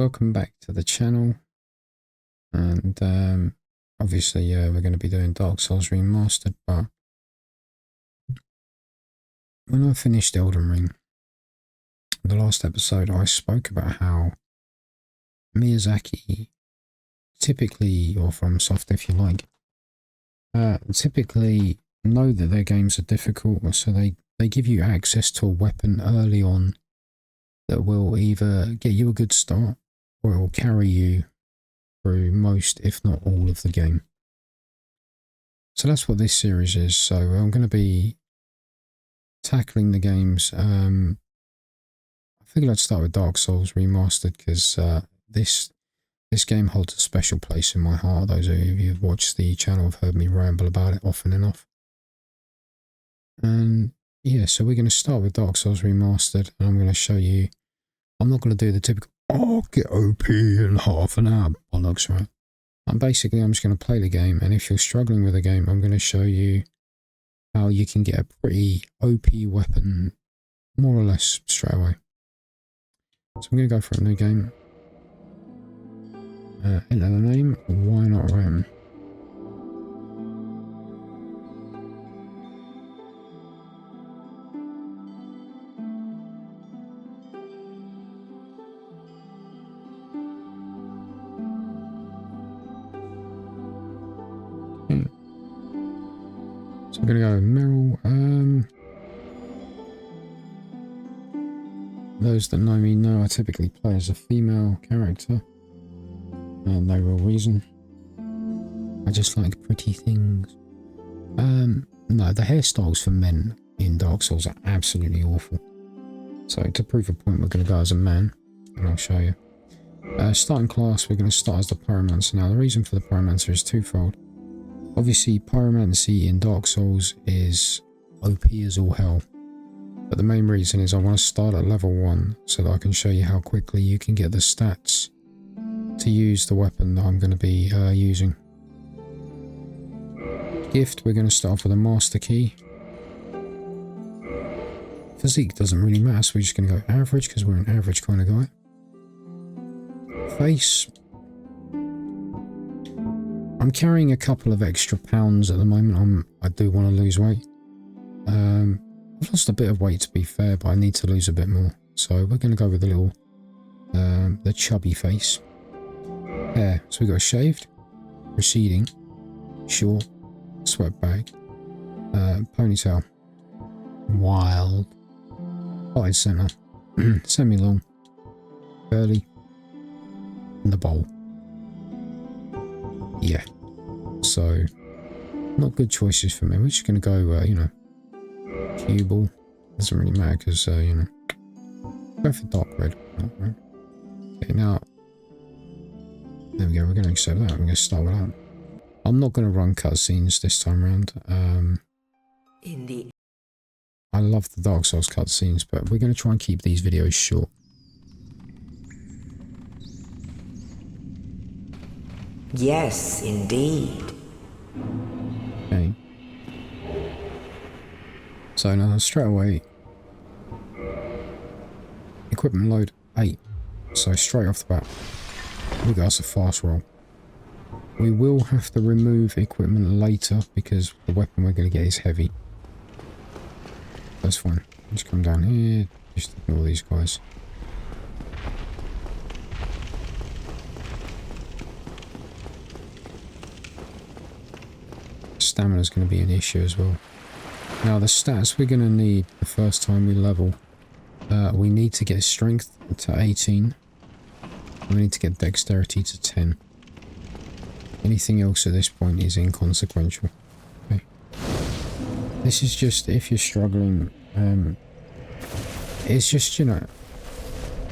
welcome back to the channel. And obviously we're going to be doing Dark Souls Remastered, but when I finished Elden Ring, the last episode I spoke about how Miyazaki typically, or FromSoft if you like, typically know that their games are difficult, so they give you access to a weapon early on that will either get you a good start or it will carry you through most, if not all, of the game. So that's what this series is. So I'm going to be tackling the games. I figured I'd start with Dark Souls Remastered because this game holds a special place in my heart. Those of you who've watched the channel have heard me ramble about it often enough. And yeah, so we're going to start with Dark Souls Remastered, and I'm going to show you. I'm not going to do the typical, oh, get OP in half an hour bollocks, right? I'm just going to play the game, and if you're struggling with the game, I'm going to show you how you can get a pretty OP weapon more or less straight away. So I'm going to go for a new game. Enter the name, why not Ram? So I'm going to go with Meryl. Those that know me know I typically play as a female character. No real reason. I just like pretty things. No, the hairstyles for men in Dark Souls are absolutely awful. So to prove a point, we're going to go as a man, and I'll show you. Starting class, we're going to start as the Pyromancer. Now, the reason for the Pyromancer is twofold. Obviously, Pyromancy in Dark Souls is OP as all hell. But the main reason is I want to start at level 1 so that I can show you how quickly you can get the stats to use the weapon that I'm going to be using. Gift, we're going to start off with a Master Key. Physique doesn't really matter, so we're just going to go average because we're an average kind of guy. Face. I'm carrying a couple of extra pounds at the moment. I do want to lose weight. I've lost a bit of weight to be fair, but I need to lose a bit more. So we're going to go with a little, the chubby face. Hair, so we got shaved, receding, short, sweat bag, ponytail, wild, side centre, semi-long, curly, and the bowl. Yeah, so not good choices for me. We're just going to go, you know, cubal. Doesn't really matter because, you know, go for dark red. Right. Okay, now, there we go. We're going to accept that. We're going to start with that. I'm not going to run cutscenes this time around. I love the Dark Souls cutscenes, but we're going to try and keep these videos short. Yes, indeed. Okay. So now straight away, equipment load 8. So straight off the bat, we got us a fast roll. We will have to remove equipment later because the weapon we're going to get is heavy. That's fine. Just come down here, just ignore these guys. Stamina is going to be an issue as well. Now the stats we're going to need the first time we level, we need to get strength to 18. We need to get dexterity to 10. Anything else at this point is inconsequential. Okay. This is just if you're struggling. It's just, you know,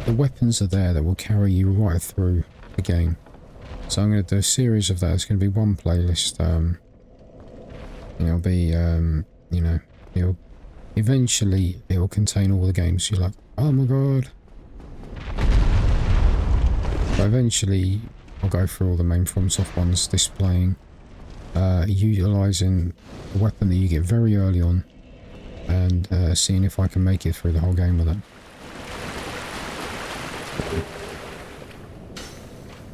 the weapons are there that will carry you right through the game. So I'm going to do a series of that. It's going to be one playlist. It'll be, you know, eventually it will contain all the games. You're like, oh my god. But eventually I'll go through all the main FromSoft ones, displaying, utilising a weapon that you get very early on, and seeing if I can make it through the whole game with it.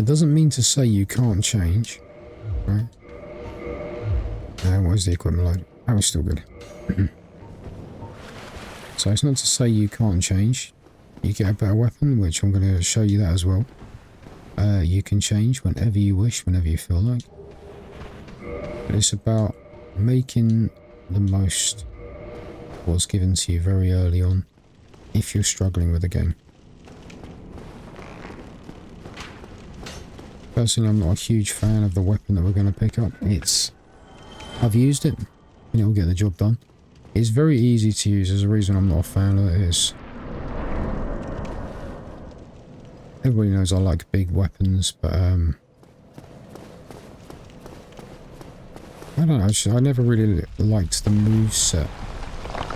It doesn't mean to say you can't change, right? What is the equipment like? Oh, it's still good. So it's not to say you can't change. You get a better weapon, which I'm going to show you that as well. You can change whenever you wish, whenever you feel like. But it's about making the most of what's given to you very early on, if you're struggling with the game. Personally, I'm not a huge fan of the weapon that we're going to pick up. I've used it, and it will get the job done. It's very easy to use. There's a reason I'm not a fan of it. Everybody knows I like big weapons, but I don't know. I never really liked the moveset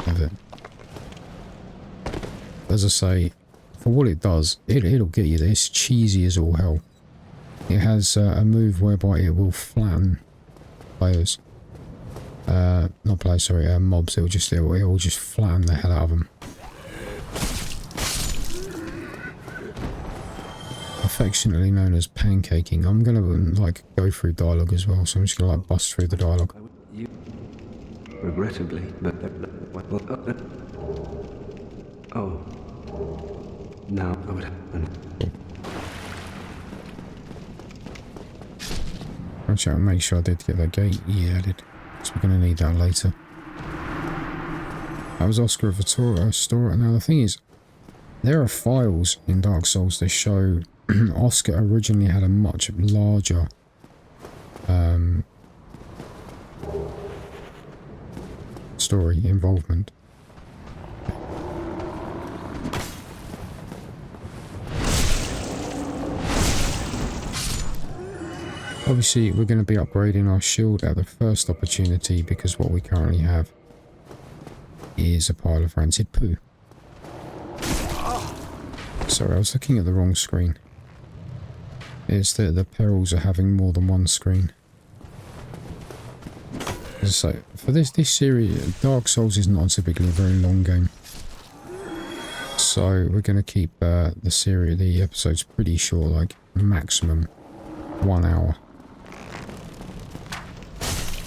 of it. As I say, for what it does, it'll get you there. It's cheesy as all hell. It has a move whereby it will flatten players. Not players, sorry, mobs. It will just flatten the hell out of them. Affectionately known as pancaking. I'm gonna like go through dialogue as well, so I'm just gonna like bust through the dialogue. Regrettably, but oh, now I would happen. Watch out, make sure I did get that gate. Yeah, I did. So we're gonna need that later. That was Oscar of a store. Now the thing is, there are files in Dark Souls that show Oscar originally had a much larger story involvement. Obviously, we're going to be upgrading our shield at the first opportunity because what we currently have is a pile of rancid poo. Sorry, I was looking at the wrong screen. It's that the perils are having more than one screen. So, for this series, Dark Souls is not typically a very long game. So, we're going to keep the episodes pretty short, like maximum 1 hour.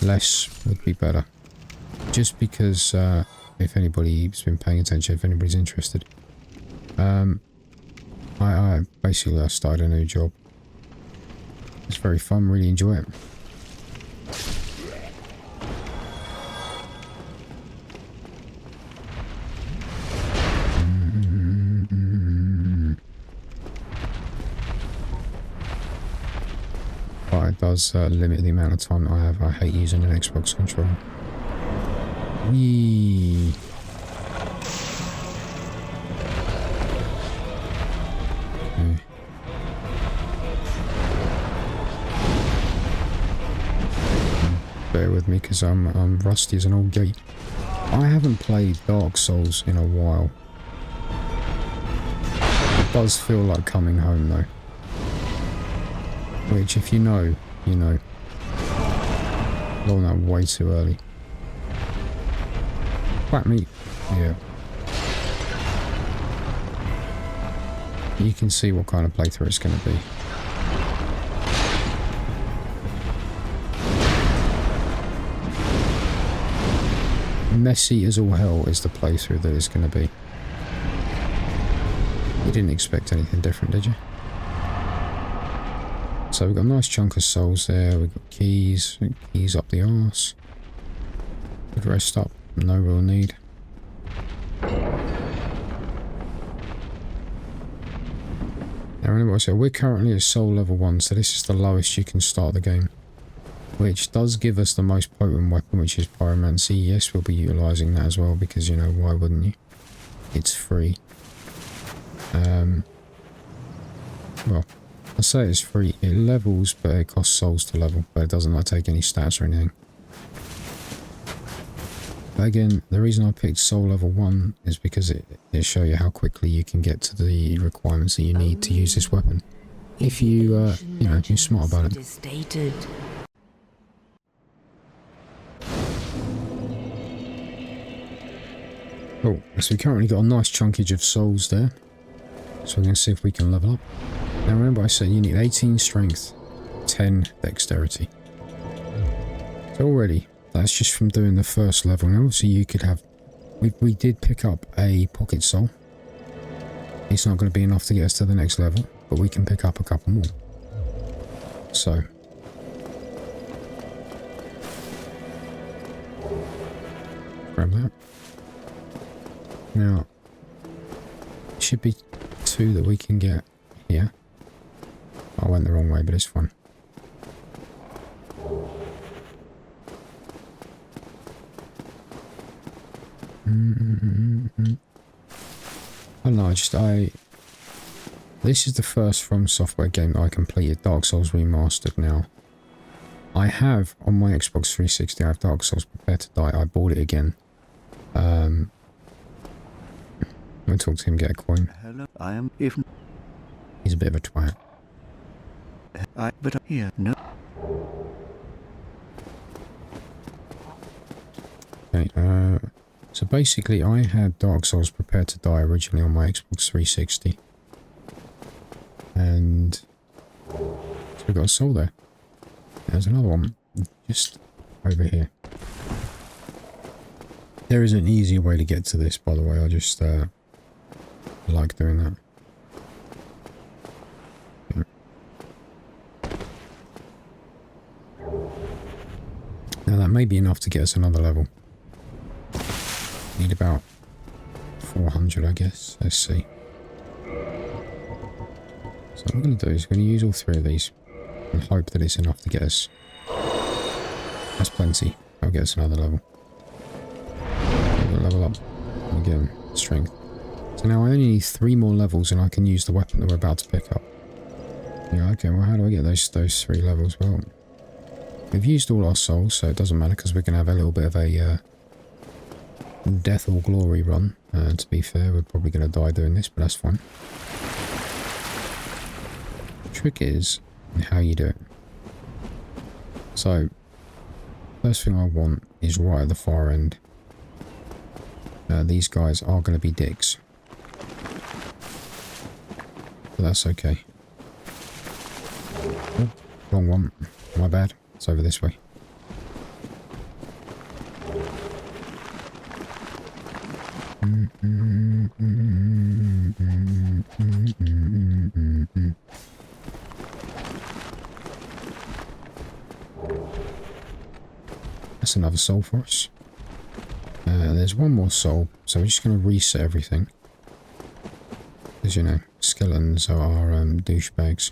Less would be better. Just because, if anybody's been paying attention, if anybody's interested. I basically started a new job. It's very fun, really enjoy it. But it does limit the amount of time that I have. I hate using an Xbox controller. Whee! Okay. Bear with me because I'm rusty as an old gate. I haven't played Dark Souls in a while. It does feel like coming home though. Which, if you know, you know. Long that way too early. Whack me. Yeah. You can see what kind of playthrough it's going to be. Messy as all hell is the playthrough that it's going to be. You didn't expect anything different, did you? So we've got a nice chunk of souls there, we've got keys up the arse. Good rest up, no real need. Now remember what I said, we're currently at soul level 1, so this is the lowest you can start the game. Which does give us the most potent weapon, which is pyromancy. Yes, we'll be utilising that as well, because, you know, why wouldn't you? It's free. Well, I say it's free. It levels, but it costs souls to level, but it doesn't like take any stats or anything. But again, the reason I picked soul level 1 is because it shows you how quickly you can get to the requirements that you need to use this weapon. If you, you know, if you're smart about it. Oh, so we currently got a nice chunkage of souls there. So we're going to see if we can level up. Now remember I said you need 18 strength, 10 dexterity. So already, that's just from doing the first level. Now obviously you could have... We did pick up a pocket soul. It's not going to be enough to get us to the next level, but we can pick up a couple more. So... grab that. Now... should be 2 that we can get here. I went the wrong way, but it's fine. I don't know, this is the first From Software game that I completed, Dark Souls Remastered now. I have, on my Xbox 360, I have Dark Souls Prepare to Die. I bought it again. I'm going to talk to him, get a coin. Hello, I am even. He's a bit of a twat. But here, no. Okay, so basically I had Dark Souls Prepare to Die originally on my Xbox 360. And so we got a soul there. There's another one just over here. There is an easier way to get to this, by the way. I just like doing that. Yeah. Now that may be enough to get us another level. Need about 400, I guess. Let's see. So what I'm going to do is I'm going to use all 3 of these and hope that it's enough to get us. That's plenty. That'll get us another level. Level up. And again, strength. So now I only need 3 more levels and I can use the weapon that we're about to pick up. Yeah, okay, well how do I get those 3 levels? Well, we've used all our souls, so it doesn't matter because we're going to have a little bit of a death or glory run. To be fair, we're probably going to die doing this, but that's fine. The trick is how you do it. So, first thing I want is right at the far end. These guys are going to be dicks. But that's okay. Oh, wrong one. My bad. It's over this way. That's another soul for us. There's one more soul, so we're just going to reset everything. Because, you know, skeletons are douchebags.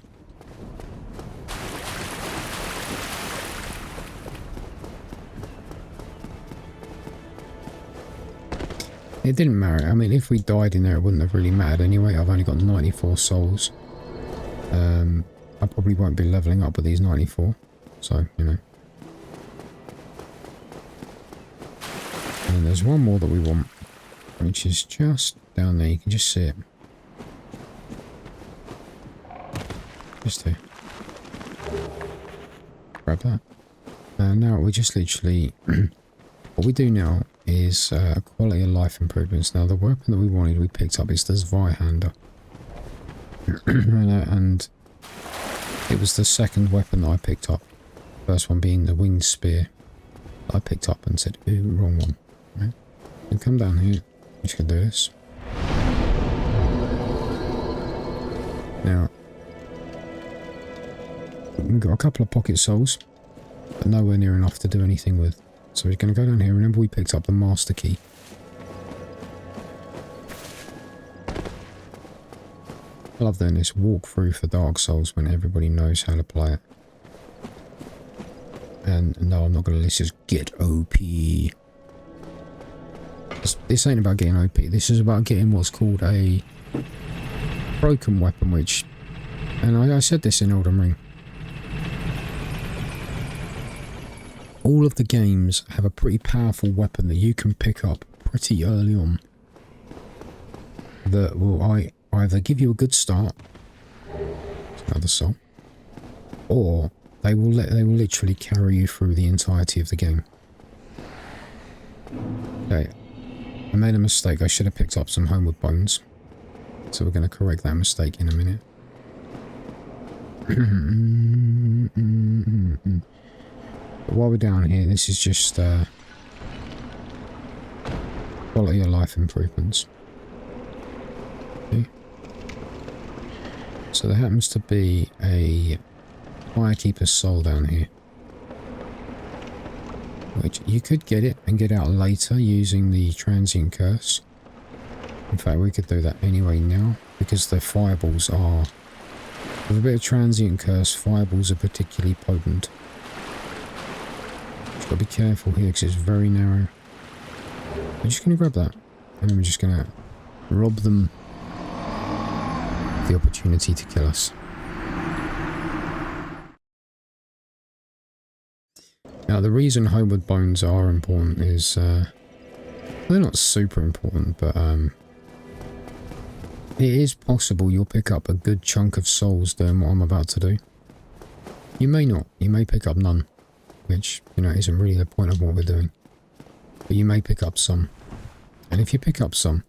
It didn't matter. I mean, if we died in there, it wouldn't have really mattered anyway. I've only got 94 souls. I probably won't be leveling up with these 94. So, you know. And then there's one more that we want, which is just down there. You can just see it. Just here. Grab that. And now we just literally... what we do now is quality of life improvements. Now the weapon that we wanted, we picked up. It's the Zweihander. And it was the second weapon that I picked up. First one being the winged spear. I picked up and said, ooh, wrong one. Right? And come down here. I'm just going to do this. Now, we've got a couple of pocket souls, but nowhere near enough to do anything with. So we're going to go down here. Remember we picked up the master key. I love doing this walkthrough for Dark Souls when everybody knows how to play it. And no, I'm not going to let's just get OP. This ain't about getting OP. This is about getting what's called a broken weapon, which... And I said this in Elden Ring. All of the games have a pretty powerful weapon that you can pick up pretty early on. That will either give you a good start, another soul, or they will literally carry you through the entirety of the game. Okay, I made a mistake. I should have picked up some homeward bones. So we're going to correct that mistake in a minute. But while we're down here, this is just quality of life improvements. Okay. So there happens to be a Firekeeper's Soul down here, which you could get it and get out later using the Transient Curse. In fact, we could do that anyway now, because the fireballs are... With a bit of Transient Curse, fireballs are particularly potent. Just gotta be careful here because it's very narrow. We're just gonna grab that, and then we're just gonna rob them of the opportunity to kill us. Now, the reason Homeward Bones are important is, they're not super important, but it is possible you'll pick up a good chunk of souls doing what I'm about to do. You may not. You may pick up none, which, you know, isn't really the point of what we're doing. But you may pick up some. And if you pick up some,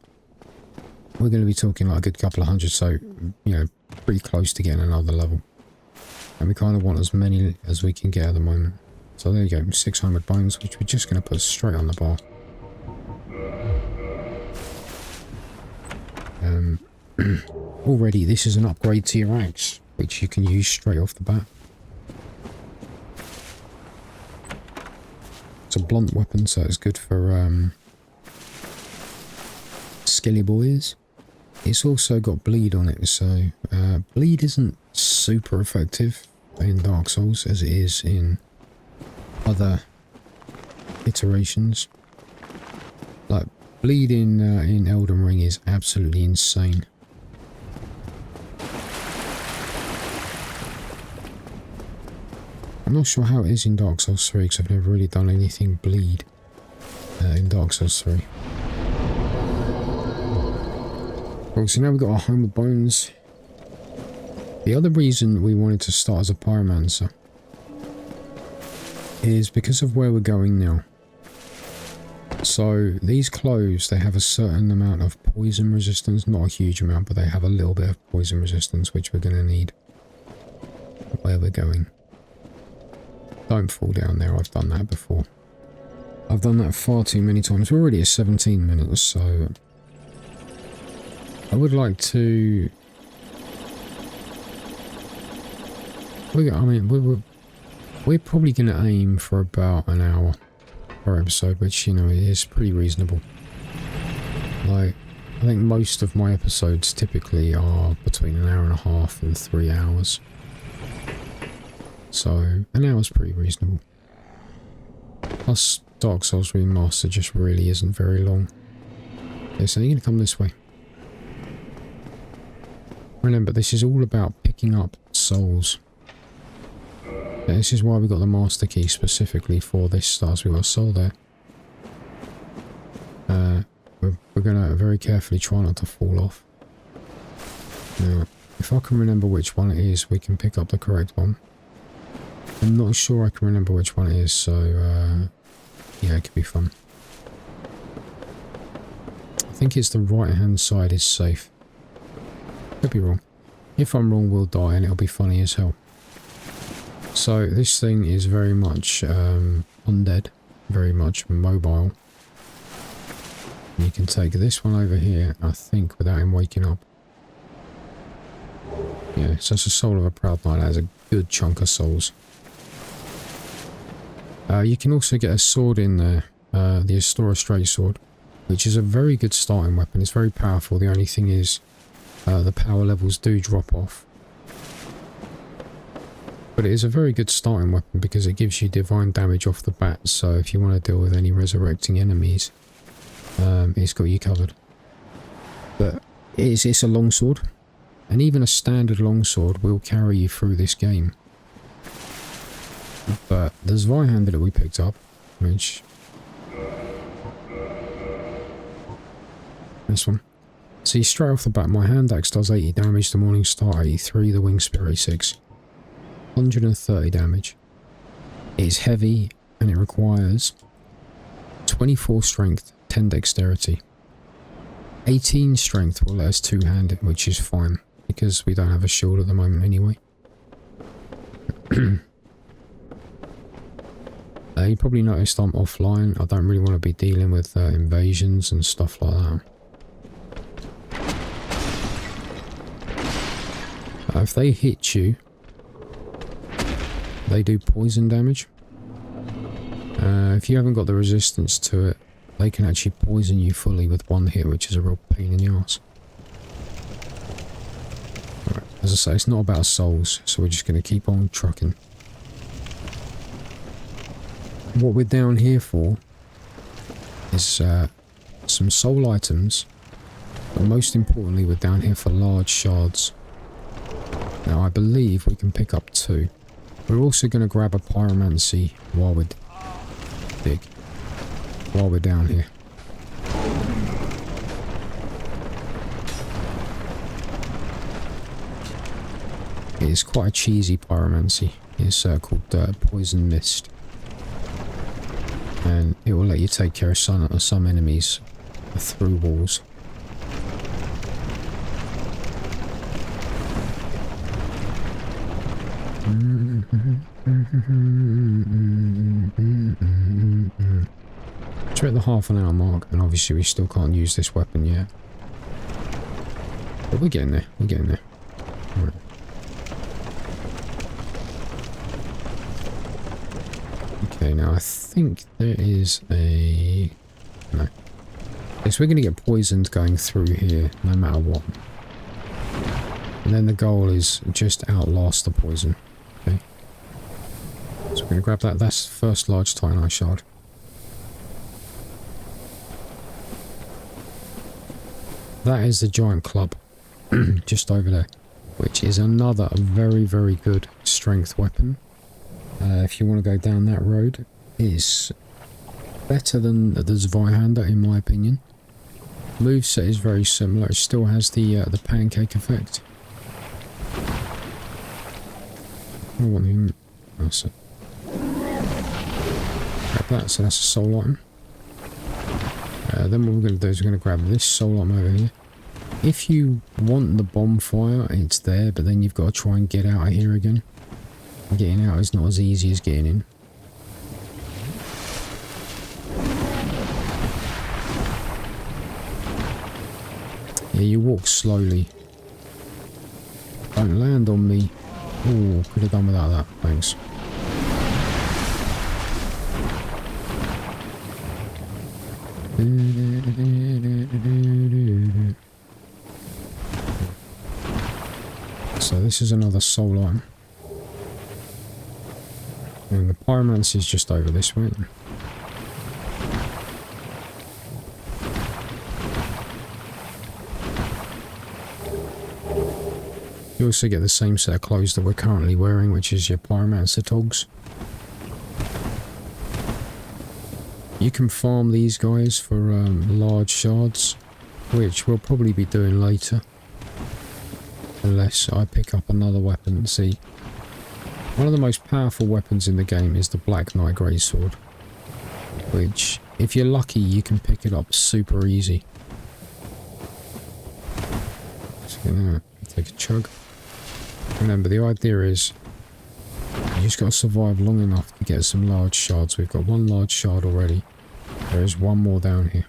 we're going to be talking like a good couple of hundred, so, you know, pretty close to getting another level. And we kind of want as many as we can get at the moment. So there you go, 600 bones, which we're just going to put straight on the bar. Already, this is an upgrade to your axe, which you can use straight off the bat. It's a blunt weapon, so it's good for skilly boys. It's also got bleed on it, so bleed isn't super effective in Dark Souls as it is in other iterations. Like, bleed in Elden Ring is absolutely insane. I'm not sure how it is in Dark Souls 3 because I've never really done anything bleed in Dark Souls 3. Well, so now we've got our Homeward Bones. The other reason we wanted to start as a Pyromancer is because of where we're going now. So these cloves, they have a certain amount of poison resistance, not a huge amount, but they have a little bit of poison resistance, which we're going to need where we're going. Don't fall down there, I've done that before. I've done that far too many times. We're already at 17 minutes, so I would like to... We're probably going to aim for about an hour per episode, which, you know, is pretty reasonable. Like, I think most of my episodes typically are between an hour and a half and 3 hours. So, an hour's pretty reasonable. Plus, Dark Souls Remastered just really isn't very long. Okay, so you're going to come this way. Remember, this is all about picking up souls. Yeah, this is why we got the master key specifically for this stars. We got a soul there. We're going to very carefully try not to fall off. Now, if I can remember which one it is, we can pick up the correct one. I'm not sure I can remember which one it is, so yeah, it could be fun. I think it's the right hand side is safe. Could be wrong. If I'm wrong, we'll die and it'll be funny as hell. So this thing is very much undead, very much mobile. And you can take this one over here, I think, without him waking up. Yeah, so it's a soul of a proud knight. That is a good chunk of souls. You can also get a sword in there, the Astora Straight Sword, which is a very good starting weapon. It's very powerful. The only thing is, the power levels do drop off. But it is a very good starting weapon because it gives you divine damage off the bat, so if you want to deal with any resurrecting enemies, it's got you covered. But it's a longsword, and even a standard longsword will carry you through this game. But the Zweihander that we picked up, which... this one. See, straight off the bat, my hand axe does 80 damage, the Morning Star 83, the Wing Spear 86. 130 damage. It is heavy, and it requires 24 strength, 10 dexterity. 18 strength will let us two-hand it, which is fine, because we don't have a shield at the moment anyway. You probably noticed I'm offline. I don't really want to be dealing with invasions and stuff like that. If they hit you, they do poison damage. If you haven't got the resistance to it, they can actually poison you fully with one hit, which is a real pain in the arse. Right, as I say, it's not about souls, so we're just going to keep on trucking. What we're down here for is some soul items, but most importantly we're down here for large shards. Now I believe we can pick up 2. We're also going to grab a pyromancy while we're down here. It's quite a cheesy pyromancy. It's called Poison Mist. And it will let you take care of some enemies through walls. We're at the half-an-hour mark, and obviously we still can't use this weapon yet. But we're getting there. We're getting there. Right. Okay, now I think there is a... No. Yes, we're going to get poisoned going through here, no matter what. And then the goal is just outlast the poison. Okay. So we're going to grab that. That's the first large Titanite shard. That is the giant club. Just over there. Which is another very, very good strength weapon. If you want to go down that road, it is better than the Zweihander in my opinion. Moveset is very similar. It still has the pancake effect. I want him. That's it. Grab that. So that's a soul item. Then what we're going to do is we're going to grab this soul item over here. If you want the bonfire, it's there, but then you've got to try and get out of here again. Getting out is not as easy as getting in. Yeah, you walk slowly. Don't land on me. Oh, could have done without that. Thanks. So this is another soul item. And the pyromancy is just over this way. You also get the same set of clothes that we're currently wearing, which is your pyromancer togs. You can farm these guys for large shards, which we'll probably be doing later. Unless I pick up another weapon. See, one of the most powerful weapons in the game is the Black Knight Greatsword, which, if you're lucky, you can pick it up super easy. Just gonna take a chug. Remember, the idea is you just got to survive long enough to get some large shards. We've got one large shard already. There is one more down here.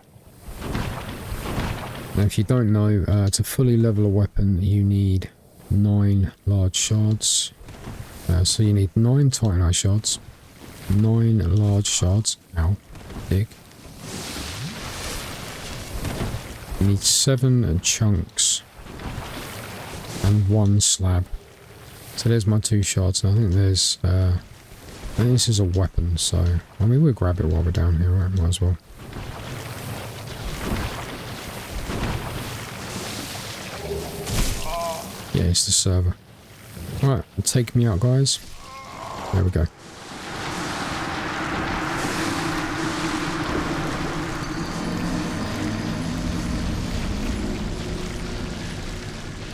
Now, if you don't know, to fully level a weapon, you need 9 large shards. So you need 9 Titanite shards, 9 large shards. Ow, big. You need 7 chunks and 1 slab. So there's my 2 shards, and I think there's. I think this is a weapon, so I mean we'll grab it while we're down here, right? Might as well. Yeah, it's the server. Alright, take me out, guys. There we go.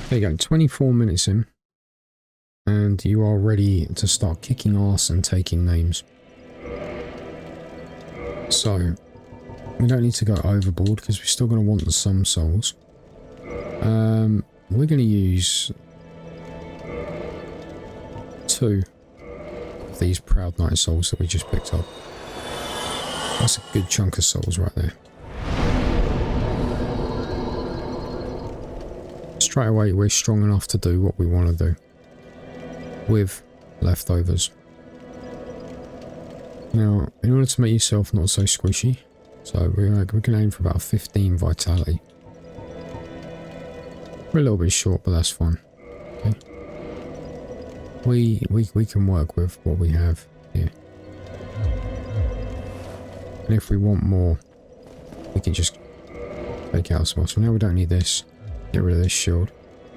There you go, 24 minutes in. And you are ready to start kicking ass and taking names. So, we don't need to go overboard because we're still going to want some souls. We're going to use 2 of these Proud Knight souls that we just picked up. That's a good chunk of souls right there. Straight away, we're strong enough to do what we want to do with leftovers. Now, in order to make yourself not so squishy, so we're going to aim for about 15 vitality. We're a little bit short, but that's fine. Okay. We can work with what we have here. And if we want more, we can just take out some more. So now we don't need this. Get rid of this shield.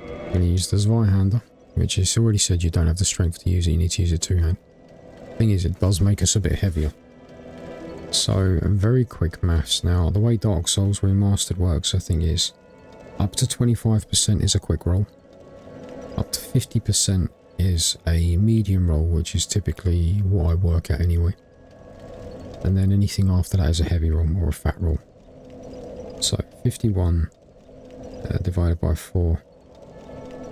I'm going to use the Zweihander, which is already said you don't have the strength to use it. You need to use it two-hand. Thing is, it does make us a bit heavier. So, very quick maths. Now, the way Dark Souls Remastered works, I think, is up to 25% is a quick roll. Up to 50% is a medium roll, which is typically what I work at anyway. And then anything after that is a heavy roll or a fat roll. So, 51 divided by 4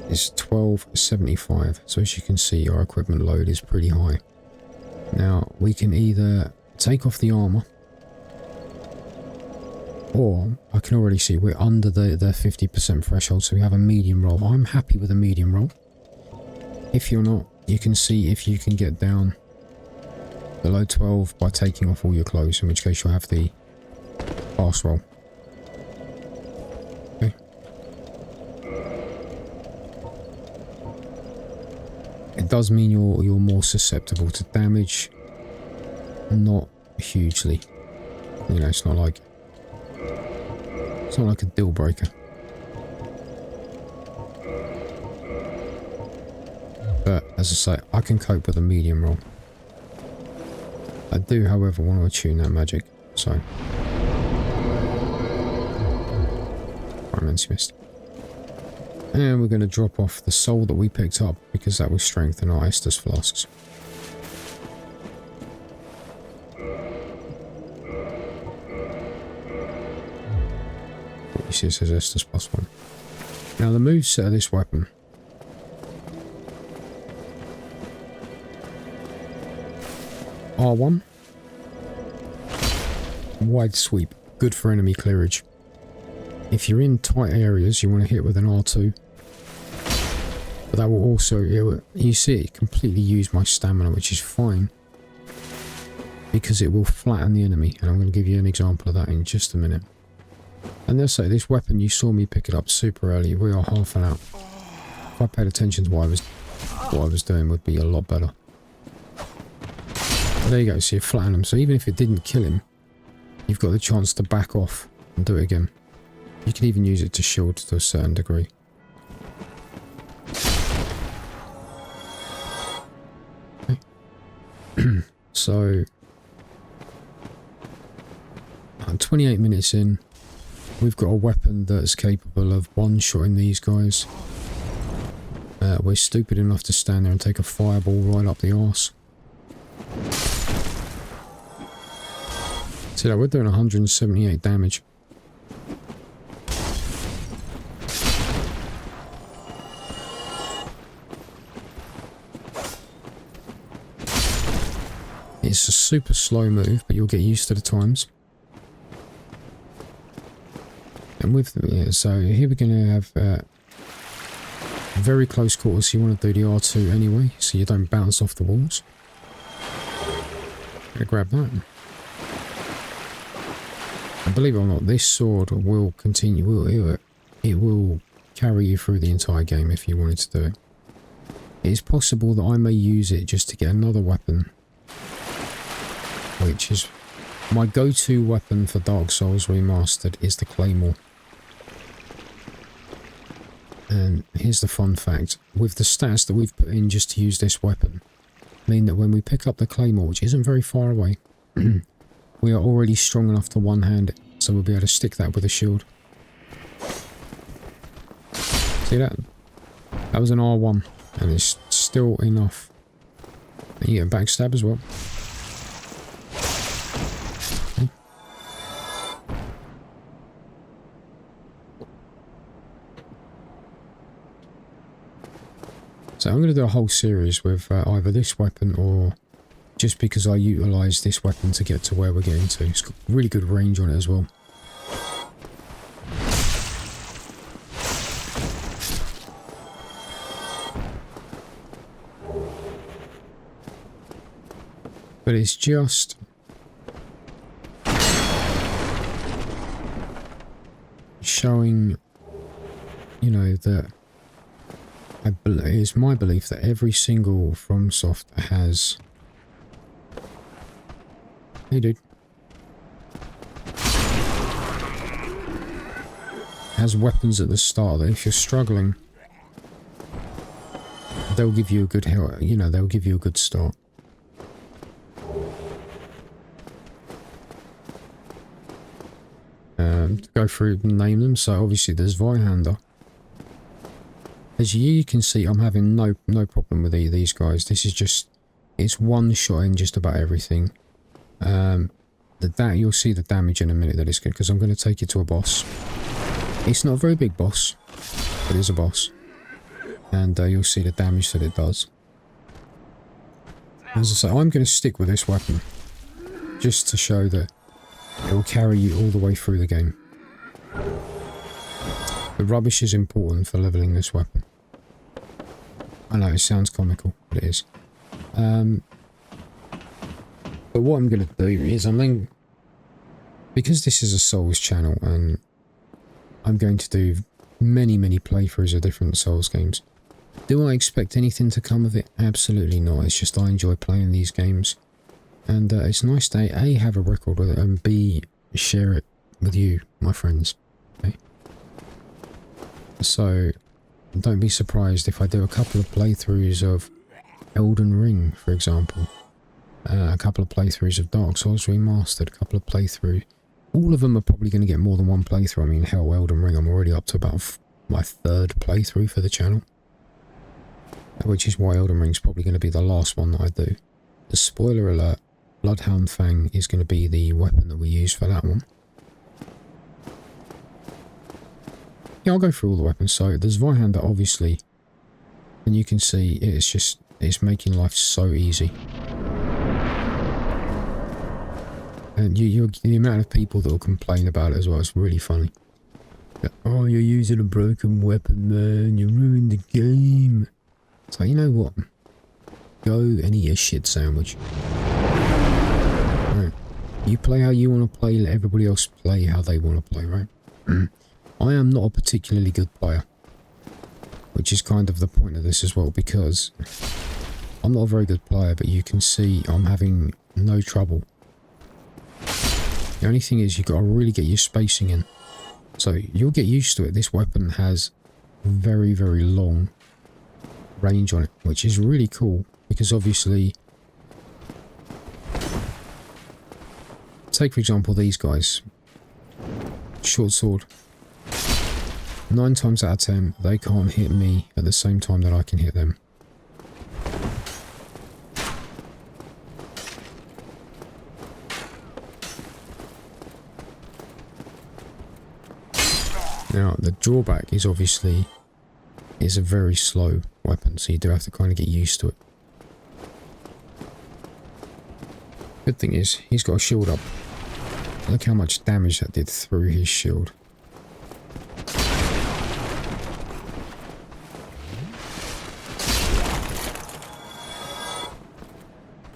is 1275. So, as you can see, our equipment load is pretty high. Now, we can either take off the armor, or I can already see we're under the 50% threshold, so we have a medium roll. I'm happy with a medium roll. If you're not, you can see if you can get down below 12 by taking off all your clothes, in which case you'll have the fast roll. Okay. It does mean you're more susceptible to damage, not hugely. You know, it's not like a deal breaker. But as I say, I can cope with a medium roll. I do, however, want to attune that magic, so Pyromancy Mist. And we're going to drop off the soul that we picked up because that will strengthen our Estus flasks. You see it says Estus +1. Now the moveset of this weapon. R1. Wide sweep. Good for enemy clearage. If you're in tight areas, you want to hit with an R2. But that will also, you see it completely use my stamina, which is fine. Because it will flatten the enemy. And I'm going to give you an example of that in just a minute. And let's say this weapon, you saw me pick it up super early. We are half an hour. If I paid attention to what I was doing, would be a lot better. But there you go, so you flatten him. So even if it didn't kill him, you've got the chance to back off and do it again. You can even use it to shield to a certain degree. Okay. So, 28 minutes in, we've got a weapon that's capable of one-shotting these guys. We're stupid enough to stand there and take a fireball right up the arse. See that, we're doing 178 damage. It's a super slow move, but you'll get used to the times. And with so here we're going to have very close quarters, so you want to do the R2 anyway, so you don't bounce off the walls. Gonna grab that. And believe it or not, this sword will continue, it will carry you through the entire game if you wanted to do it. It is possible that I may use it just to get another weapon, which is my go-to weapon for Dark Souls Remastered is the Claymore. And here's the fun fact, with the stats that we've put in just to use this weapon, mean that when we pick up the Claymore, which isn't very far away, we are already strong enough to one-hand it, so we'll be able to stick that with a shield. See that? That was an R1, and it's still enough. And you get a backstab as well. Okay. So I'm going to do a whole series with either this weapon or just because I utilised this weapon to get to where we're getting to. It's got really good range on it as well. But it's just showing, you know, that it's my belief that every single FromSoft has... Hey dude. Has weapons at the start that if you're struggling, they'll give you a good help, you know, they'll give you a good start. To go through and name them, so obviously there's Zweihander. As you can see, I'm having no problem with these guys. This is just, it's one shot in just about everything. That you'll see the damage in a minute that it's good, because I'm going to take it to a boss. It's not a very big boss, but it is a boss. And you'll see the damage that it does. As I say, I'm going to stick with this weapon, just to show that it will carry you all the way through the game. The rubbish is important for leveling this weapon. I know it sounds comical, but it is. But what I'm going to do is because this is a Souls channel and I'm going to do many playthroughs of different Souls games. Do I expect anything to come of it? Absolutely not. It's just I enjoy playing these games. And it's nice to A, have a record with it, and B, share it with you, my friends. Okay? So, don't be surprised if I do a couple of playthroughs of Elden Ring, for example. A couple of playthroughs of Dark Souls Remastered, a couple of playthroughs. All of them are probably going to get more than one playthrough. I mean, hell, Elden Ring, I'm already up to about my 3rd playthrough for the channel. Which is why Elden Ring's probably going to be the last one that I do. The spoiler alert, Bloodhound Fang is going to be the weapon that we use for that one. Yeah, I'll go through all the weapons. So, there's Zweihander, obviously. And you can see it's making life so easy. And the amount of people that will complain about it as well is really funny. Oh, you're using a broken weapon, man. You ruined the game. So, you know what? Go and eat a shit sandwich. Right. You play how you want to play, let everybody else play how they want to play, right? I am not a particularly good player. Which is kind of the point of this as well, because I'm not a very good player, but you can see I'm having no trouble. The only thing is you've got to really get your spacing in. So you'll get used to it. This weapon has very long range on it, which is really cool, because obviously, take for example these guys, short sword, 9 times out of 10 they can't hit me at the same time that I can hit them. Now the drawback is obviously it's a very slow weapon, so you do have to kind of get used to it. Good thing is, he's got a shield up. Look how much damage that did through his shield.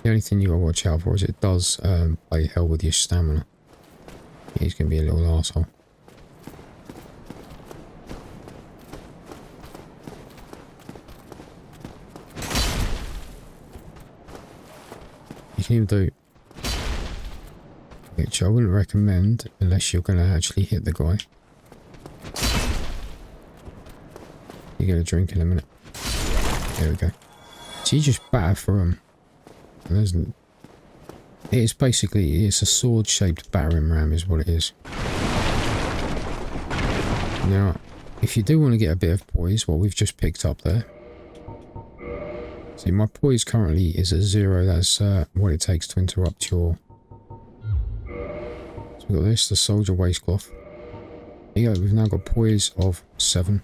The only thing you gotta watch out for is it does play hell with your stamina. He's gonna be a little arsehole. You can even do, which I wouldn't recommend unless you're going to actually hit the guy. You get a drink in a minute. There we go. So you just batter through him. And it's basically, it's a sword-shaped battering ram is what it is. Now, if you do want to get a bit of poise, what we've just picked up there. See, my poise currently is at 0. That's what it takes to interrupt your... So we've got this, the soldier waistcloth. There you go, we've now got poise of 7.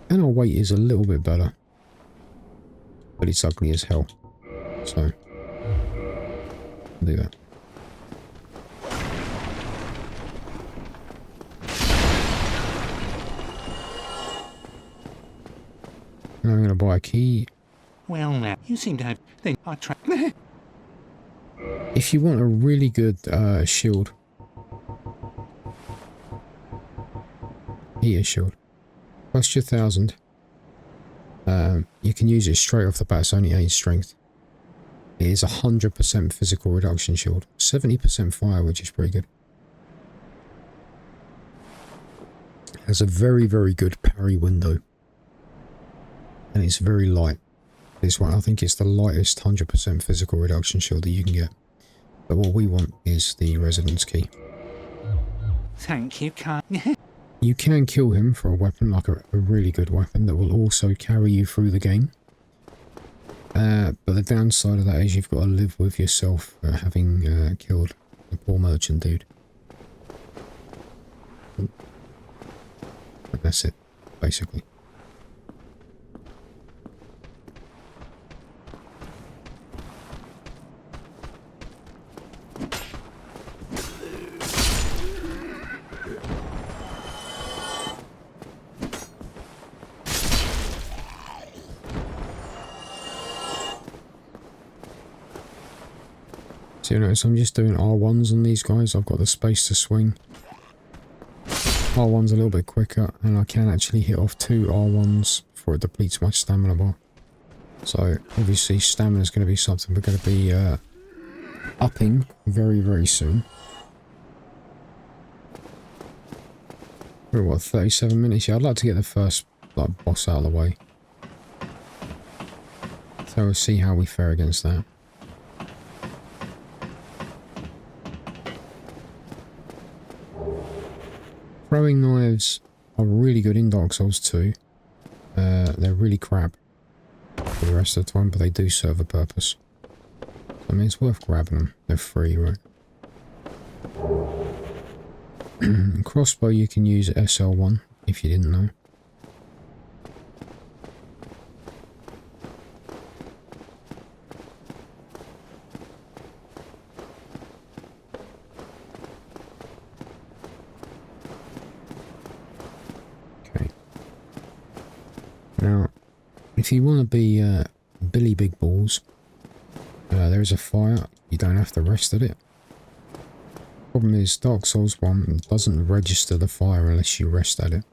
And our weight is a little bit better. but it's ugly as hell. So, I'll do that. Now I'm going to buy a key. Well, now, you seem to have things I try. If you want a really good shield, heater shield, plus your 1000, you can use it straight off the bat. It's only 8 strength. It is 100% physical reduction shield, 70% fire, which is pretty good. It has a very, very good parry window, and it's very light. This one, I think it's the lightest 100% physical reduction shield that you can get. But what we want is the residence key. Thank you, Carl. You can kill him for a weapon, like a really good weapon that will also carry you through the game. But the downside of that is you've got to live with yourself having killed the poor merchant dude. And that's it, basically. So you notice I'm just doing R1s on these guys. I've got the space to swing. R1's a little bit quicker, and I can actually hit off 2 R1s before it depletes my stamina bar. So obviously stamina is going to be something we're going to be upping very, very soon. We're what, 37 minutes? Yeah, I'd like to get the first boss out of the way. So we'll see how we fare against that. Throwing knives are really good in Dark Souls 2. They're really crap for the rest of the time, but they do serve a purpose. I mean, it's worth grabbing them. They're free, right? Crossbow, you can use SL1, if you didn't know. Now, if you want to be Billy Big Balls, there is a fire. You don't have to rest at it. Problem is, Dark Souls 1 doesn't register the fire unless you rest at it.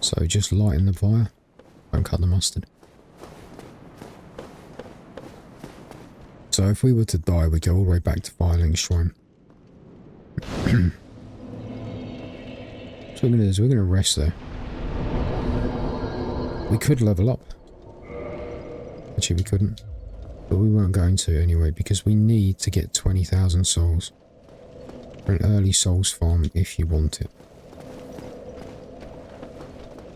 So just lighten the fire. Don't cut the mustard. So if we were to die, we go all the way back to FireLink Shrine. So what we're going to do is we're going to rest there. We could level up. Actually, we couldn't. But we weren't going to anyway, because we need to get 20,000 souls. For an early souls farm, if you want it.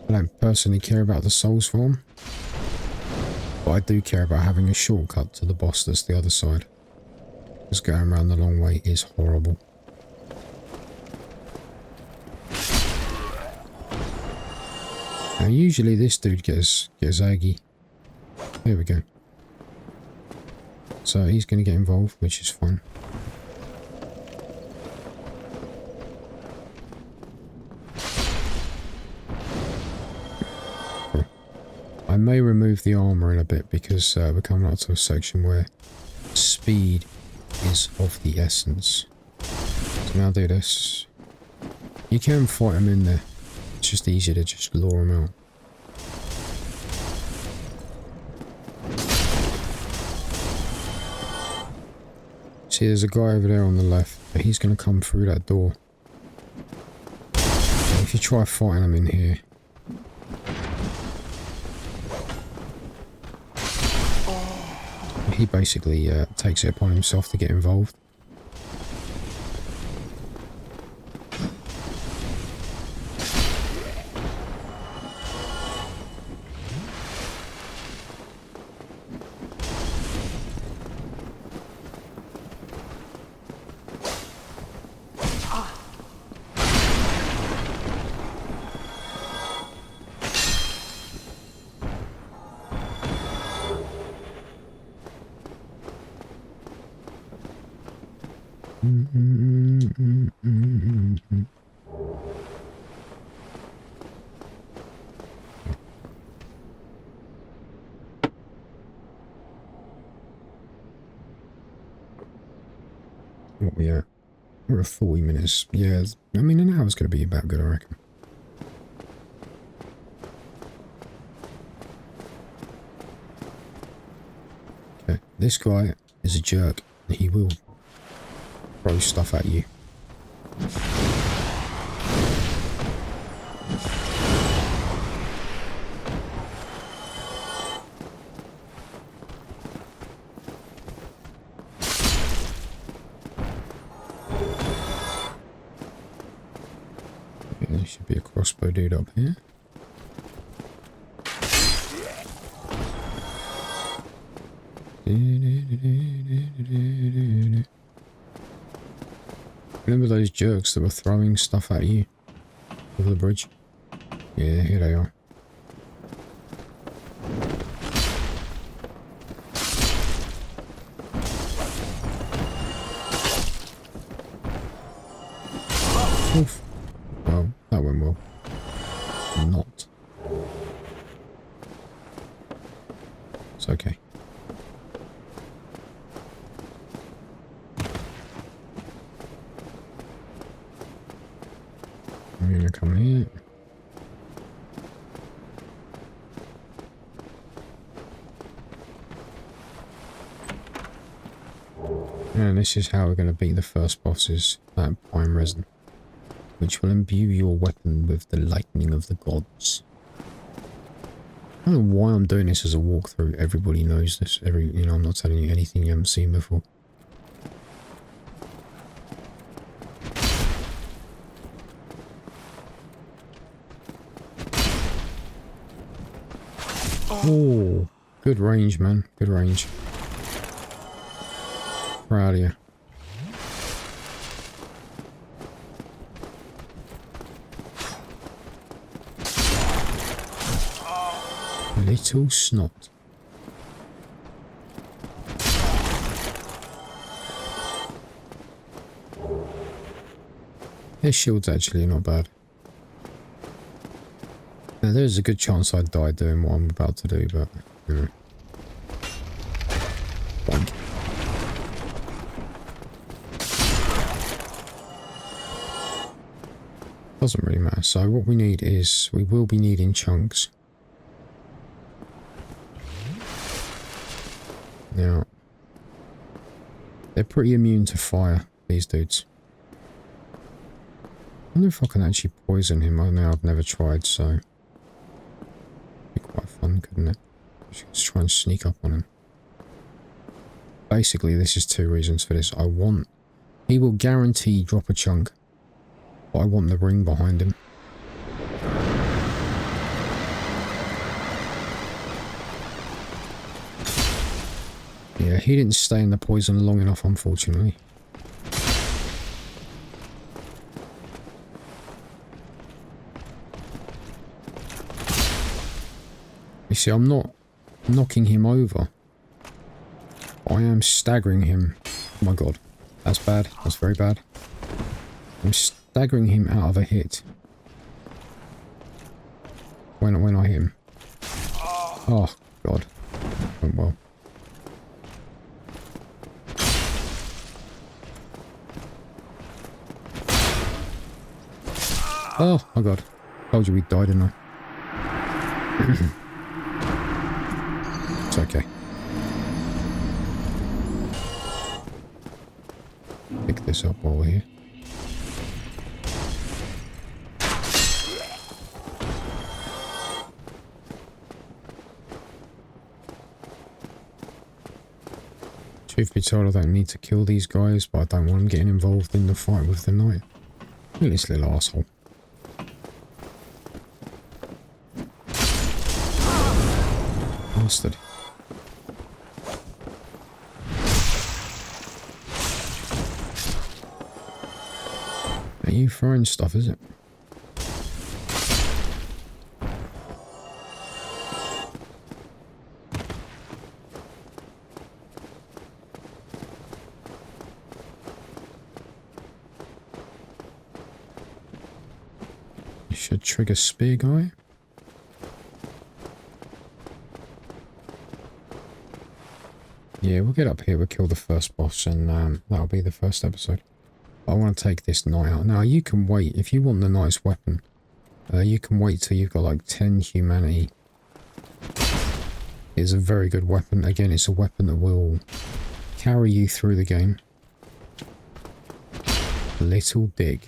I don't personally care about the souls farm. But I do care about having a shortcut to the boss that's the other side. Because going around the long way is horrible. Now usually this dude gets aggy. There we go. So he's going to get involved, which is fine. Cool. I may remove the armor in a bit because we're coming up to a section where speed is of the essence. So now I'll do this. You can fight him in there. It's just easier to just lure him out. See, there's a guy over there on the left, but he's going to come through that door. And if you try fighting him in here... he basically takes it upon himself to get involved. What we at? We're at 40 minutes. Yeah, I mean, an hour's going to be about good, I reckon. Okay, this guy is a jerk. He will throw stuff at you. There should be a crossbow dude up here. Remember those jerks that were throwing stuff at you over the bridge? Yeah, here they are. Oof. Well, that went well. Not. It's okay. I'm gonna come here. And this is how we're going to beat the first bosses, that prime resin, which will imbue your weapon with the lightning of the gods. I don't know why I'm doing this as a walkthrough. Everybody knows this. I'm not telling you anything you haven't seen before. Oh, good range, man. Good range. Proud of you. Little snot. Their shield's actually not bad. Now there's a good chance I'd die doing what I'm about to do, but you know. Boink. Doesn't really matter. So what we need is, we will be needing chunks. Now, they're pretty immune to fire, these dudes. I wonder if I can actually poison him. I know I've never tried, so it'd be quite fun, couldn't it? Just try and sneak up on him. Basically, this is two reasons for this. He will guarantee drop a chunk, but I want the ring behind him. Yeah, he didn't stay in the poison long enough, unfortunately. You see, I'm not knocking him over. I am staggering him. Oh my god. That's bad. That's very bad. I'm staggering him out of a hit. When I hit him. Oh, god. Went well. Oh my god. Told you we died, didn't I? It's okay. Pick this up while we're here. Truth be told, I don't need to kill these guys, but I don't want them getting involved in the fight with the knight. Look at this little asshole. Bastard. Are you throwing stuff, is it? Should trigger spear guy. Yeah, we'll get up here, we'll kill the first boss, and that'll be the first episode. But I want to take this knight out. Now, you can wait, if you want the knight's weapon, you can wait till you've got like 10 humanity. It's a very good weapon. Again, it's a weapon that will carry you through the game. Little dig.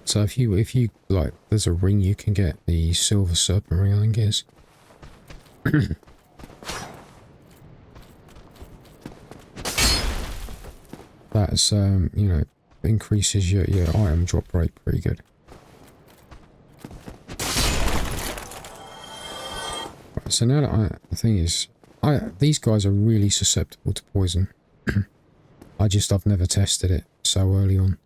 So if you like, there's a ring you can get, the silver serpent ring I think it is. That's you know, increases your item drop rate pretty good. Right, so now that the thing is, these guys are really susceptible to poison. I've never tested it so early on.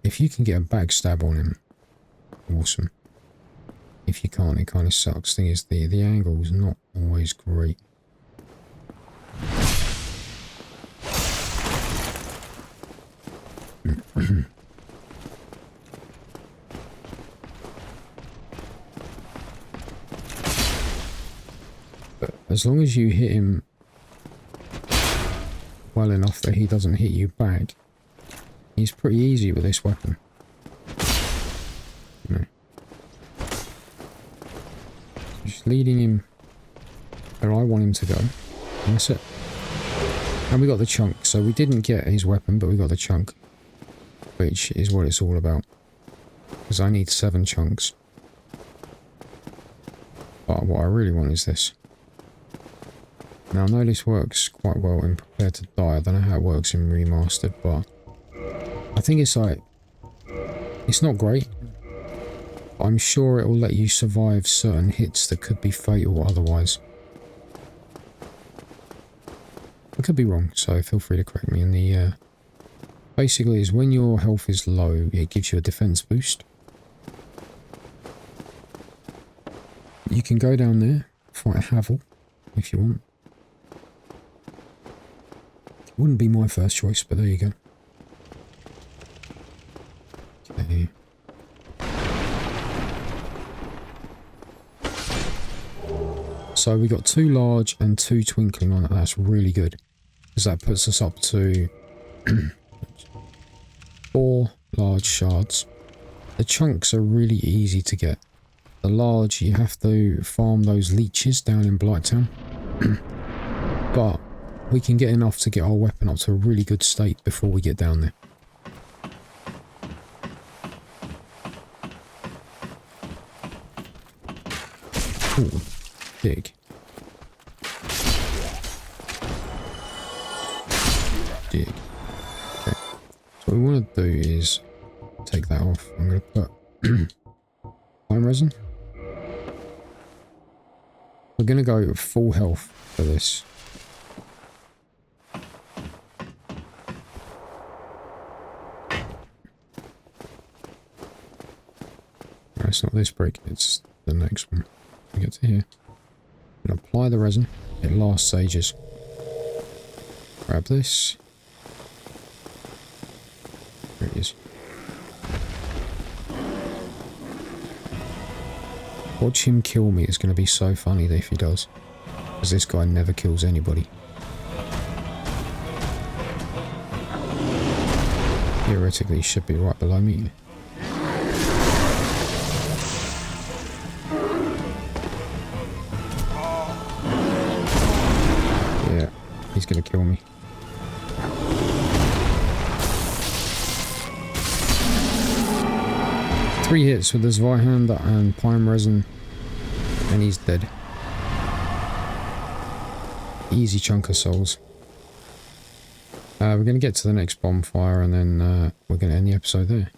If you can get a backstab on him, awesome. If you can't, it kind of sucks. Thing is, the angle's not always great. But as long as you hit him well enough that he doesn't hit you back, he's pretty easy with this weapon. You know. Just leading him where I want him to go. And that's it. And we got the chunk. So we didn't get his weapon, but we got the chunk. Which is what it's all about. Because I need 7 chunks. But what I really want is this. Now I know this works quite well in Prepare to Die. I don't know how it works in Remastered, but I think it's like, it's not great. I'm sure it will let you survive certain hits that could be fatal otherwise. I could be wrong, so feel free to correct me. In the basically is when your health is low, it gives you a defense boost. You can go down there, fight Havel, if you want. Wouldn't be my first choice, but there you go. Okay. So we got 2 large and 2 twinkling on it. That's really good, because that puts us up to 4 large shards. The chunks are really easy to get. The large, you have to farm those leeches down in Blighttown. But we can get enough to get our weapon up to a really good state before we get down there. Ooh, big. Dig. Okay. So what we want to do is take that off. I'm going to put lime resin. We're going to go full health for this. No, it's not this brick, it's the next one. We get to here. And apply the resin. It lasts ages. Grab this. There it is. Watch him kill me. It's going to be so funny if he does. Because this guy never kills anybody. Theoretically, he should be right below me. Yeah, he's going to kill me. Three hits with the Zweihander and Pine Resin, and he's dead. Easy chunk of souls. We're going to get to the next bonfire, and then we're going to end the episode there.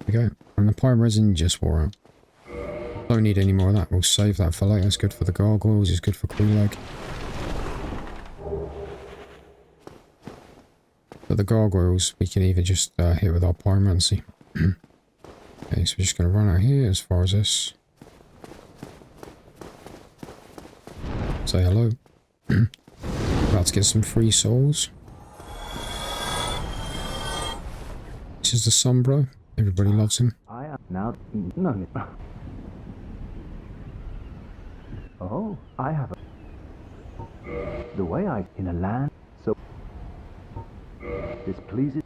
There we go. And the Pine Resin just wore out. Don't need any more of that. We'll save that for later. It's good for the gargoyles. It's good for Krulak. But the gargoyles, we can either just hit with our pyromancy. Okay, so we're just going to run out here as far as this. Say hello. About to get some free souls. This is the sun, bro. Everybody loves him. I am now. No. Oh, I have a. The way I in a land so displeases.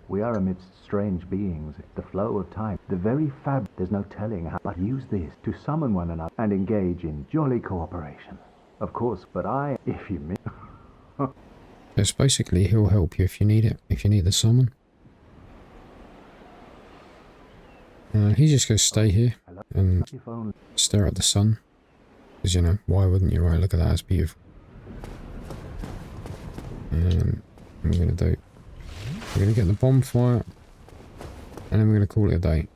We are amidst strange beings. The flow of time, the very there's no telling how. But use this to summon one another and engage in jolly cooperation. Of course, but if you mean. Yes, basically he'll help you if you need it. If you need the summon. He's just going to stay here and stare at the sun. Because, you know, why wouldn't you, right? Look at that, it's beautiful. And I'm going to do... We're going to get the bonfire. And then we're going to call it a day.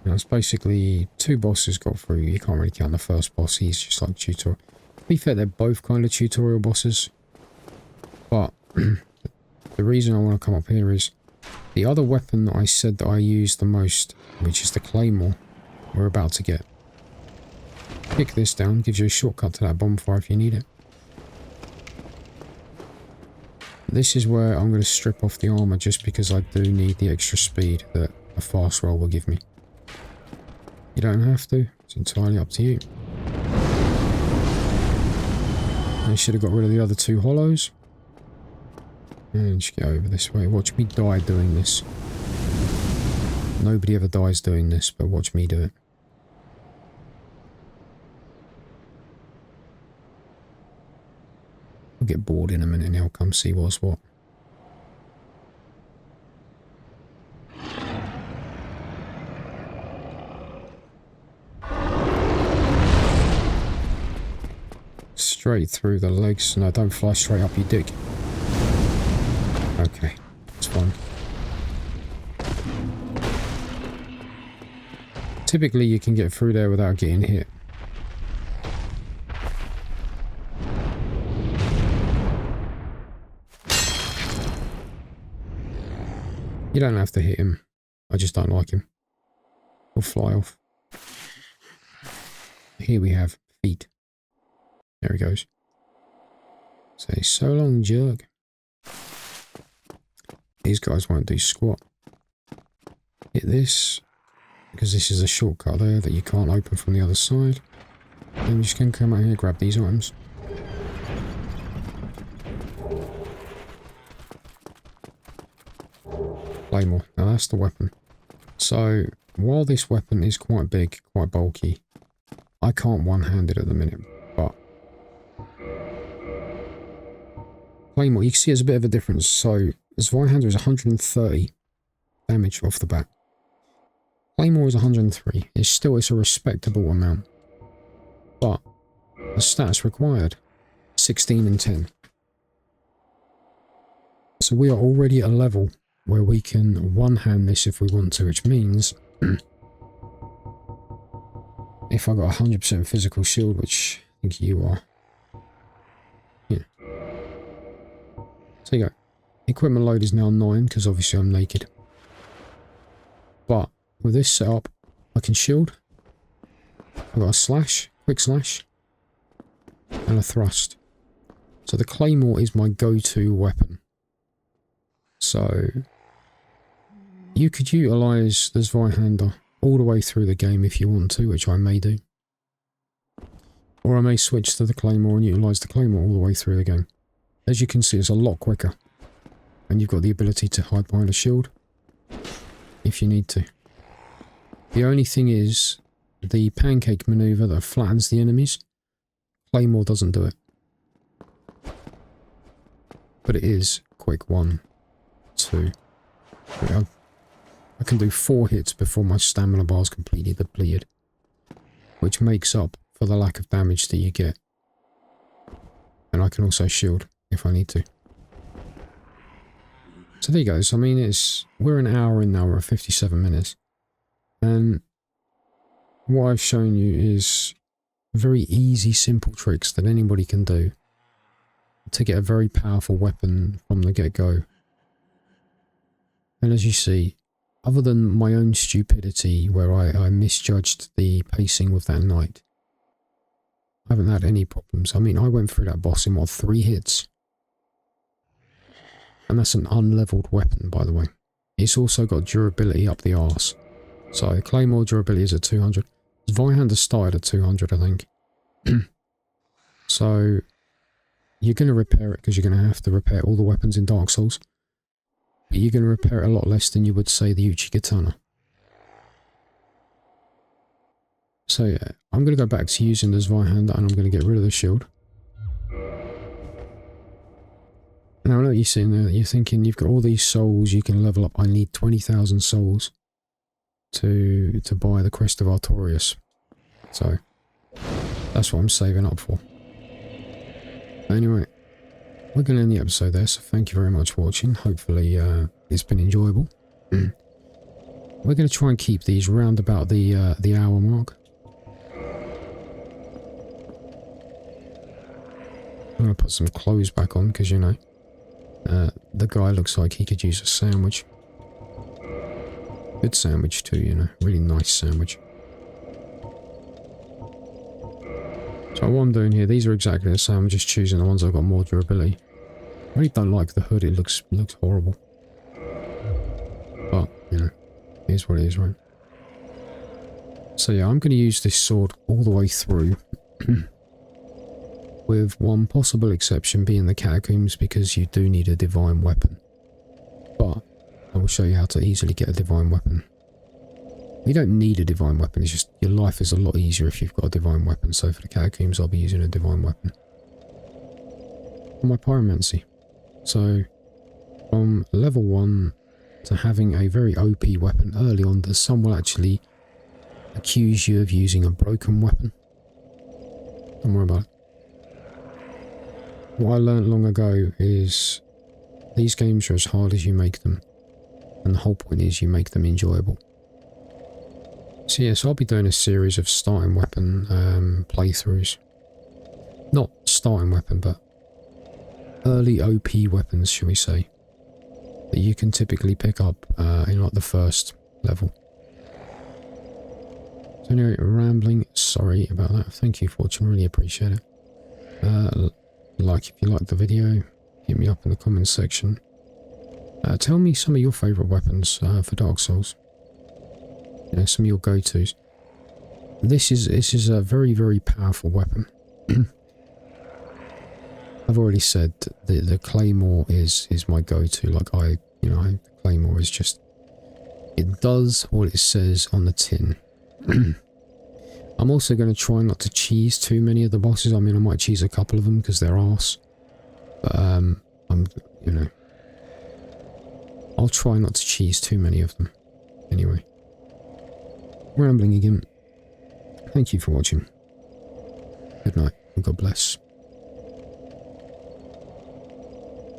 Now, it's basically 2 bosses got through. You can't really count the first boss. He's just like tutorial. To be fair, they're both kind of tutorial bosses. But the reason I want to come up here is the other weapon that I said that I use the most, which is the claymore, we're about to get. Pick this down, gives you a shortcut to that bonfire if you need it. This is where I'm going to strip off the armor just because I do need the extra speed that a fast roll will give me. You don't have to, it's entirely up to you. I should have got rid of the other 2 hollows. And just get over this way. Watch me die doing this. Nobody ever dies doing this, but watch me do it. I'll get bored in a minute and he'll come see what's what. Straight through the legs. No, don't fly straight up your dick. Okay, it's fine. Typically you can get through there without getting hit. You don't have to hit him. I just don't like him. He'll fly off. Here we have feet. There he goes. Say so long, jerk. These guys won't do squat. Hit this, because this is a shortcut there that you can't open from the other side. Then you just can come out here and grab these items. Claymore. Now that's the weapon. So, while this weapon is quite big, quite bulky, I can't one-hand it at the minute, but Claymore, you can see there's a bit of a difference. So, Zweihander is 130 damage off the bat. Claymore is 103. It's a respectable amount. But the stats required, 16 and 10. So we are already at a level where we can one-hand this if we want to, which means if I got 100% physical shield, which I think you are. Yeah. So you go. Equipment load is now 9 because obviously I'm naked. But with this setup, I can shield. I've got a slash, quick slash, and a thrust. So the claymore is my go-to weapon. So you could utilise the Zweihander all the way through the game if you want to, which I may do. Or I may switch to the claymore and utilise the claymore all the way through the game. As you can see, it's a lot quicker. And you've got the ability to hide behind a shield if you need to. The only thing is, the pancake manoeuvre that flattens the enemies, claymore doesn't do it. But it is quick. 1, 2. I can do 4 hits before my stamina bar is completely depleted, which makes up for the lack of damage that you get. And I can also shield if I need to. So there you go. So I mean, we're an hour in now, we're at 57 minutes. And what I've shown you is very easy, simple tricks that anybody can do to get a very powerful weapon from the get-go. And as you see, other than my own stupidity where I misjudged the pacing with that knight, I haven't had any problems. I mean, I went through that boss in what, 3 hits? And that's an unleveled weapon, by the way. It's also got durability up the arse. So, Claymore durability is at 200. Zweihander started at 200, I think. So, you're going to repair it because you're going to have to repair all the weapons in Dark Souls. But you're going to repair it a lot less than you would, say, the Uchigatana. So yeah, I'm going to go back to using the Zweihander and I'm going to get rid of the shield. Now I know what you're sitting there, you're thinking you've got all these souls you can level up. I need 20,000 souls to buy the Crest of Artorias. So that's what I'm saving up for. Anyway, we're going to end the episode there, so thank you very much for watching. Hopefully it's been enjoyable. We're going to try and keep these round about the hour mark. I'm going to put some clothes back on because, you know, the guy looks like he could use a sandwich. Good sandwich too, you know, really nice sandwich. So what I'm doing here, these are exactly the same, I'm just choosing the ones that have got more durability. I really don't like the hood, it looks horrible. But, you know, here's what it is, right? So yeah, I'm going to use this sword all the way through. With one possible exception being the catacombs, because you do need a divine weapon. But I will show you how to easily get a divine weapon. You don't need a divine weapon, it's just your life is a lot easier if you've got a divine weapon. So for the catacombs I'll be using a divine weapon. For my pyromancy. So from level 1 to having a very OP weapon early on, some will actually accuse you of using a broken weapon. Don't worry about it. What I learned long ago is these games are as hard as you make them, and the whole point is you make them enjoyable. So yes, I'll be doing a series of starting weapon playthroughs. Not starting weapon, but early OP weapons, shall we say, that you can typically pick up in like the first level. So anyway, rambling, sorry about that. Thank you for watching, really appreciate it. Like if you liked the video, hit me up in the comments section. Tell me some of your favourite weapons for Dark Souls. You know, some of your go-tos. This is a very, very powerful weapon. I've already said the Claymore is my go-to. Like the Claymore is just, it does what it says on the tin. I'm also going to try not to cheese too many of the bosses. I mean, I might cheese a couple of them because they're arse. But, you know, I'll try not to cheese too many of them. Anyway. Rambling again. Thank you for watching. Good night and God bless.